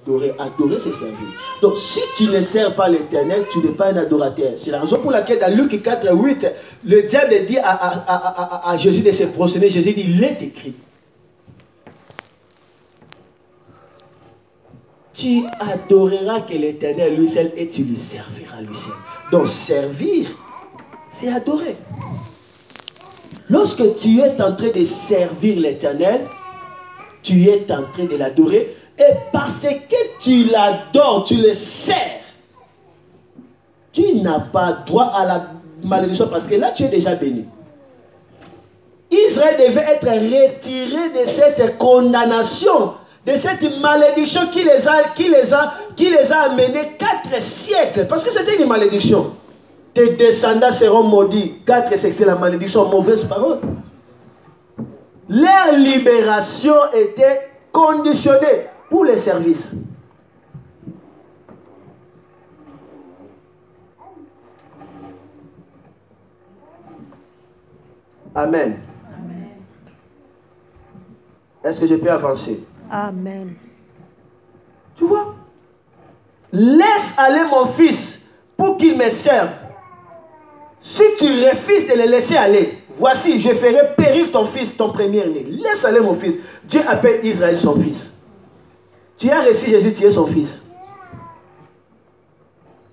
adorer. Adorer, c'est servir. Donc, si tu ne sers pas l'Éternel, tu n'es pas un adorateur. C'est la raison pour laquelle, dans Luc 4, 8, le diable dit à Jésus de se prosterner. Jésus dit, il est écrit. Tu adoreras que l'Éternel lui seul et tu lui serviras lui seul. Donc, servir, c'est adorer. Lorsque tu es en train de servir l'Éternel, tu es en train de l'adorer. Et parce que tu l'adores, tu le sers, tu n'as pas droit à la malédiction parce que là, tu es déjà béni. Israël devait être retiré de cette condamnation, de cette malédiction qui les a amenés 4 siècles. Parce que c'était une malédiction. Tes descendants seront maudits. 4 siècles, c'est la malédiction, mauvaise parole. Leur libération était conditionnée pour les services. Amen. Amen. Est-ce que je peux avancer? Amen. Tu vois? Laisse aller mon fils pour qu'il me serve. Si tu refuses de le laisser aller, voici, je ferai périr ton fils, ton premier-né. Laisse aller mon fils. Dieu appelle Israël son fils. Tu as reçu Jésus, tu es son fils.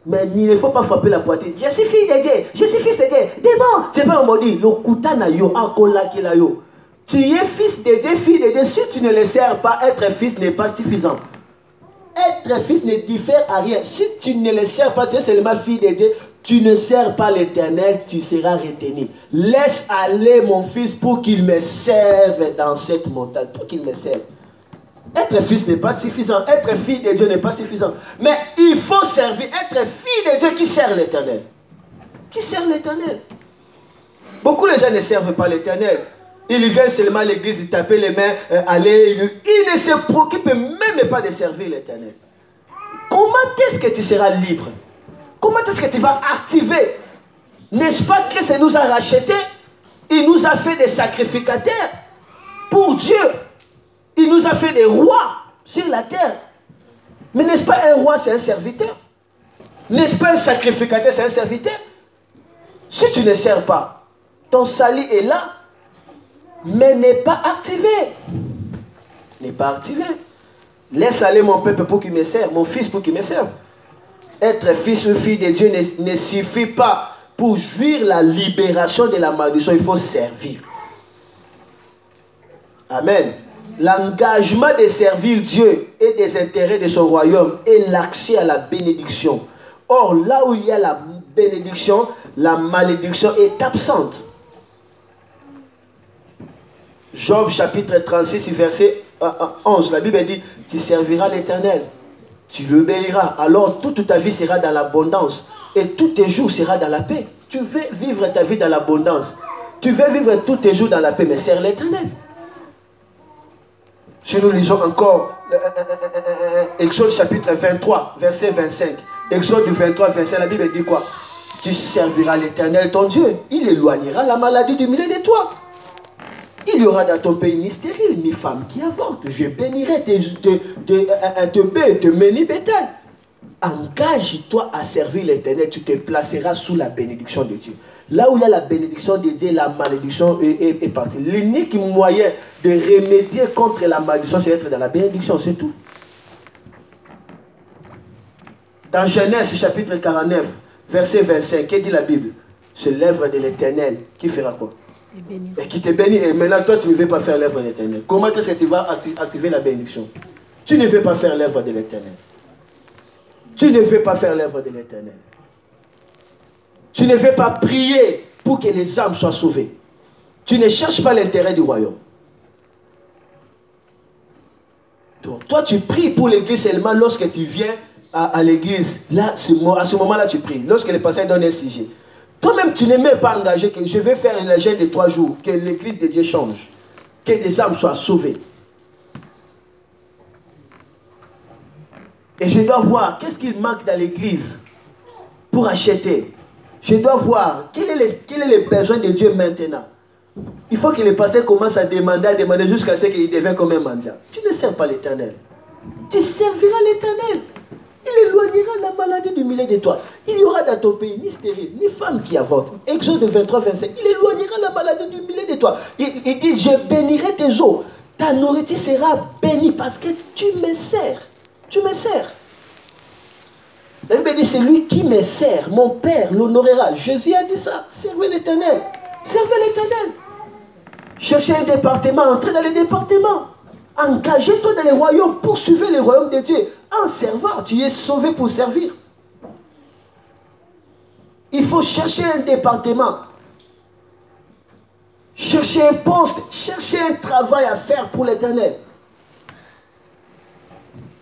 Mais il ne faut pas frapper la poitrine. Je suis fils de Dieu, je suis fils de Dieu. Démon, tu n'es pas un maudit. Le kutana yo, akola kila yo. Tu es fils de Dieu, fille de Dieu. Si tu ne le sers pas, être fils n'est pas suffisant. Être fils ne diffère à rien. Si tu ne le sers pas, tu es seulement fille de Dieu. Tu ne sers pas l'Éternel, tu seras retenu. Laisse aller mon fils pour qu'il me serve dans cette montagne. Pour qu'il me serve. Être fils n'est pas suffisant. Être fille de Dieu n'est pas suffisant. Mais il faut servir. Être fille de Dieu qui sert l'Éternel. Qui sert l'Éternel. Beaucoup de gens ne servent pas l'Éternel. Ils viennent seulement à l'église, ils tapent les mains, aller. Ils ne se préoccupent même pas de servir l'Éternel. Comment est-ce que tu seras libre? Comment est-ce que tu vas activer? N'est-ce pas que ça nous a rachetés? Il nous a fait des sacrificateurs pour Dieu. Il nous a fait des rois sur la terre. Mais n'est-ce pas un roi, c'est un serviteur? N'est-ce pas un sacrificateur, c'est un serviteur? Si tu ne sers pas, ton salut est là, mais n'est pas activé. N'est pas activé. Laisse aller mon peuple pour qu'il me serve, mon fils pour qu'il me serve. Être fils ou fille de Dieu ne suffit pas pour jouir la libération de la malédiction. Il faut servir. Amen. L'engagement de servir Dieu et des intérêts de son royaume est l'accès à la bénédiction. Or, là où il y a la bénédiction, la malédiction est absente. Job chapitre 36, verset 11, la Bible dit, tu serviras l'Éternel, tu l'obéiras, alors toute ta vie sera dans l'abondance et tous tes jours sera dans la paix. Tu veux vivre ta vie dans l'abondance, tu veux vivre tous tes jours dans la paix, mais sers l'Éternel. Si nous lisons encore Exode chapitre 23, verset 25. Exode 23, 25, la Bible dit quoi? Tu serviras l'Éternel ton Dieu. Il éloignera la maladie du milieu de toi. Il y aura dans ton pays ni stérile, ni femme qui avorte. Je bénirai tes bœufs, tes menus bétail. Engage-toi à servir l'Éternel, tu te placeras sous la bénédiction de Dieu. Là où il y a la bénédiction de Dieu, la malédiction est partie. L'unique moyen de remédier contre la malédiction, c'est être dans la bénédiction, c'est tout. Dans Genèse chapitre 49, verset 25, qu'est dit la Bible? C'est l'œuvre de l'Éternel qui fera quoi? Et qui te bénit. Et maintenant, toi, tu ne veux pas faire l'œuvre de l'Éternel. Comment est-ce que tu vas activer la bénédiction? Tu ne veux pas faire l'œuvre de l'Éternel. Tu ne veux pas faire l'œuvre de l'Éternel. Tu ne veux pas prier pour que les âmes soient sauvées. Tu ne cherches pas l'intérêt du royaume. Donc, toi, tu pries pour l'église seulement lorsque tu viens à l'église. Là, à ce moment-là, tu pries. Lorsque le pasteur donne un sujet. Toi-même, tu n'es même pas engagé que je vais faire une jeûne de 3 jours, que l'église de Dieu change, que des âmes soient sauvées. Et je dois voir qu'est-ce qu'il manque dans l'église pour acheter. Je dois voir quel est le besoin de Dieu maintenant. Il faut que les pasteurs commencent à demander jusqu'à ce qu'il devienne comme un mendiant. Tu ne sers pas l'Éternel. Tu serviras l'Éternel. Il éloignera la maladie du milieu de toi. Il y aura dans ton pays ni stérile, ni femme qui avorte. Exode 23, 25. Il éloignera la maladie du milieu de toi. Il dit, je bénirai tes eaux. Ta nourriture sera bénie parce que tu me sers. Tu me sers. La Bible dit, c'est lui qui me sert. Mon Père l'honorera. Jésus a dit ça. Servez l'Éternel. Servez l'Éternel. Cherchez un département. Entrez dans les départements. Engagez-toi dans les royaumes. Poursuivez les royaumes de Dieu. En servant, tu es sauvé pour servir. Il faut chercher un département. Cherchez un poste. Cherchez un travail à faire pour l'Éternel.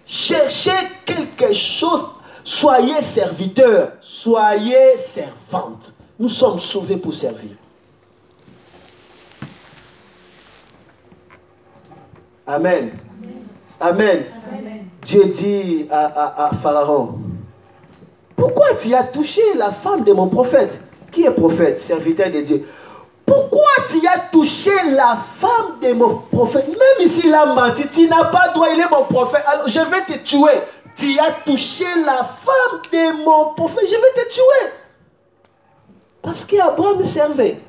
Cherchez quelque chose. Soyez serviteurs. Soyez servantes. Nous sommes sauvés pour servir. Amen. Amen. Amen. Dieu dit à Pharaon, pourquoi tu as touché la femme de mon prophète? Qui est prophète, serviteur de Dieu? Pourquoi tu as touché la femme de mon prophète? Même ici il a menti, tu n'as pas droit, il est mon prophète, alors je vais te tuer. Tu as touché la femme de mon prophète, je vais te tuer. Parce qu'Abraham servait.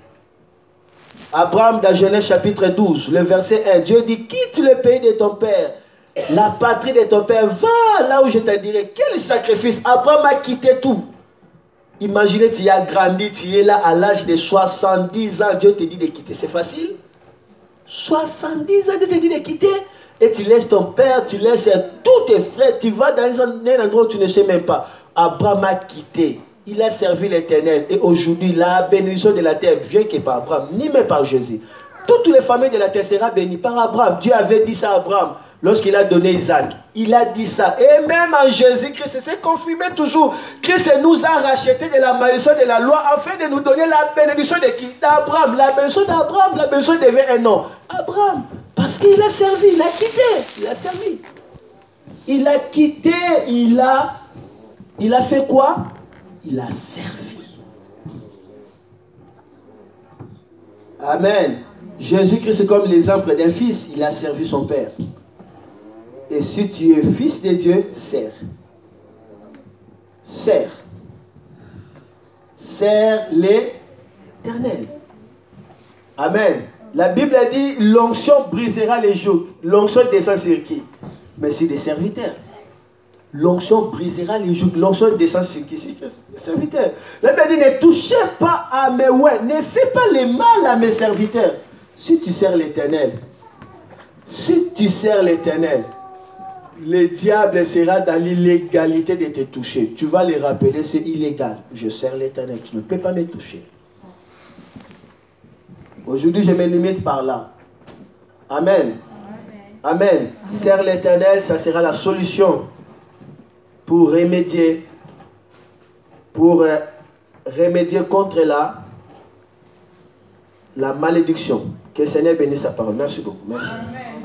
Abraham, dans Genèse chapitre 12, le verset 1, Dieu dit, quitte le pays de ton père, la patrie de ton père, va là où je te dirai. Quel sacrifice! Abraham a quitté tout. Imaginez, tu as grandi, tu es là à l'âge de 70 ans, Dieu te dit de quitter. C'est facile? 70 ans, Dieu te dit de quitter. Et tu laisses ton père, tu laisses tous tes frères, tu vas dans un endroit où tu ne sais même pas. Abraham a quitté. Il a servi l'Éternel. Et aujourd'hui, la bénédiction de la terre vient que par Abraham, ni même par Jésus. Toutes les familles de la terre seront bénies par Abraham. Dieu avait dit ça à Abraham lorsqu'il a donné Isaac. Il a dit ça. Et même en Jésus-Christ, c'est confirmé toujours. Christ nous a racheté de la malédiction de la loi afin de nous donner la bénédiction de qui? D'Abraham. La bénédiction d'Abraham, la bénédiction devient un nom. Abraham. Parce qu'il a servi, il a quitté. Il a servi. Il a quitté, il a fait quoi? Il a servi. Amen. Jésus-Christ est comme l'exemple d'un fils. Il a servi son père. Et si tu es fils de Dieu, sers. Sers. Sers l'Éternel. Amen. La Bible a dit, l'onction brisera les jougs. L'onction descend sur qui? Mais sur des serviteurs. L'onction brisera les jougs. L'onction descend sur qui? Sur les serviteurs. La Bible dit, ne touchez pas à mes ouins. Ne fais pas le mal à mes serviteurs. Si tu sers l'Éternel, le diable sera dans l'illégalité de te toucher. Tu vas les rappeler, c'est illégal. Je sers l'Éternel, tu ne peux pas me toucher. Aujourd'hui, je me limite par là. Amen. Amen. Amen. Sers l'Éternel, ça sera la solution pour remédier contre la malédiction. Que le Seigneur bénisse sa parole. Merci beaucoup. Merci. Amen.